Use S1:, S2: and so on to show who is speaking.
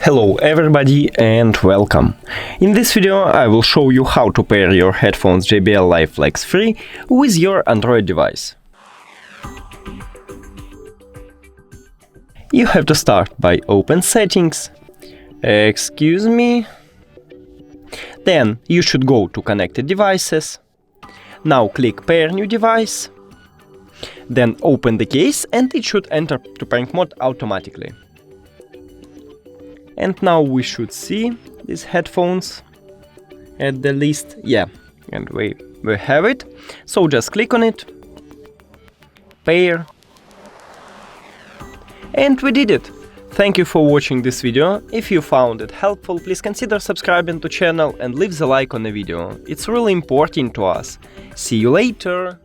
S1: Hello everybody and welcome! In this video I will show you how to pair your headphones JBL Live Flex 3 with your Android device. You have to start by open settings. Excuse me. Then you should go to connected devices. Now click pair new device. Then open the case and it should enter to pairing mode automatically. And now we should see these headphones at the list. Yeah, and we have it. So just click on it, pair, and we did it. Thank you for watching this video. If you found it helpful, please consider subscribing to channel and leave the like on the video. It's really important to us. See you later!